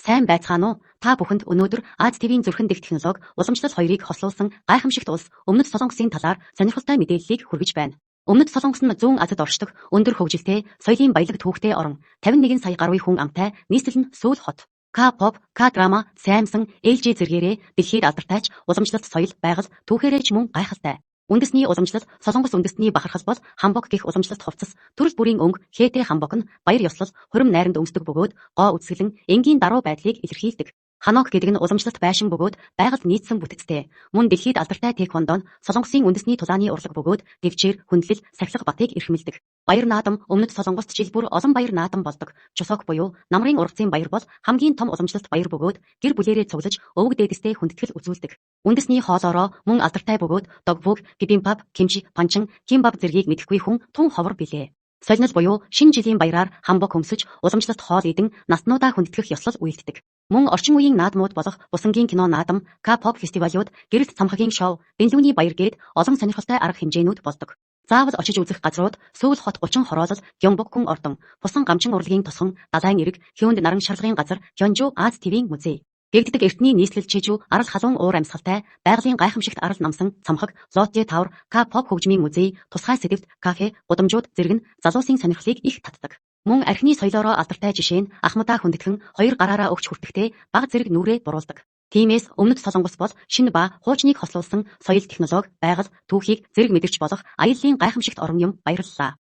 Сайн байцгаана уу? Та бүхэнд өнөөдөр Аз ТV-ийн зүрхэн дэх технологи уламжлал 2-ыг хослуулсан гайхамшигт улс Өмнөд Солонгосын талаар сонирхолтой мэдээллийг хүргэж байна. Өмнөд Солонгос нь зүүн Азид оршдог өндөр хөгжилтэй, соёлын баялаг түүхтэй орон, 51 сая гаруй хүн амтай, нийслэл нь сүүл хот. К-pop, К-драма, саймсан, ээлжийн зэргээрээ дэлхийд алдартайч уламжлалт соёл, байгал, түүхээрээ ч мөн гайхалтай. Үндэсний уламжлал Солонгос үндэстний бахархал бол хамбок гэх уламжлалт хувцас, төрөл бүрийн өнгө хээтэй хамбок нь баяр ёслол, хурим найранд өмсдөг бөгөөд гоо үсгэлэн энгийн даруй байдлыг илэрхийлдэг. Ханок гэдэг нь уламжлалт байшин бөгөөд байгальд нийцсэн бүтэцтэй. Мөн дэлхийд алдартай тэквондо нь Солонгосын үндэсний тулааны урлаг бөгөөд дэвчээр, хүндлэл, сахилга батыг эрхэмлдэг. Баяр наадам Өмнөд Солонгост жил бүр олон баяр наадам болдог. Чусок буюу намрын ургацын баяр бол хамгийн том уламжлалт баяр бөгөөд гэр бүлээрээ цуглаж өвөг дээдэстэй хүндэтгэл үзүүлдэг. Үндэсний хоолоороо мөн алдартай бөгөөд догвуг, бибимбап, кимчи, панчин, кимбап зэргийг мэдэхгүй хүн тун ховор билээ. Солинол буюу шинэ жилийн баяраар хамбок өмсөж, уламжлалт хоол идэн наснуудаа хүндэтгэх ёслол үйлддэг. Мөн орчин үеийн наадмууд болох Бусангийн кино наадам, К-pop фестивалууд, гэрэлт цамхагийн шоу, бензүүний баяр гээд олон сонирхолтой арга хэмжээнүүд болдог. Заавал очиж үзэх газрууд Сөүл хот 30 хороолол, Гёнбокгүн ордон, Пусан гамчин урлагийн тосгон, Далайн эрэг, Хёнд наран шарлагын газар, Кёнжу Аз ТV-ийн музей. Гэгддэг эртний нийслэл Чижүү, арал халуун уур амьсгалтай, байгалийн гайхамшигт арал намсан, цамхаг, Лотте тавр, К-pop хөгжмийн музей, тусгай сэдэвт, кафе, гудамжууд зэрэг нь залуусын сонирхлыг их татдаг. Мөн архины соёлоороо алдартай жишээ нь Ахмадаа хүндэтгэн 2 гараараа өгч хүртэхдээ баг зэрэг нүрээ буруулдаг. Тиймээс Өмнөд Солонгос бол шинэ ба хуучныг хослуулсан соёл технологи, байгал, түүхийг зэрэг мэдэрч болох аяллаа гайхамшигт орон юм. Баярлалаа.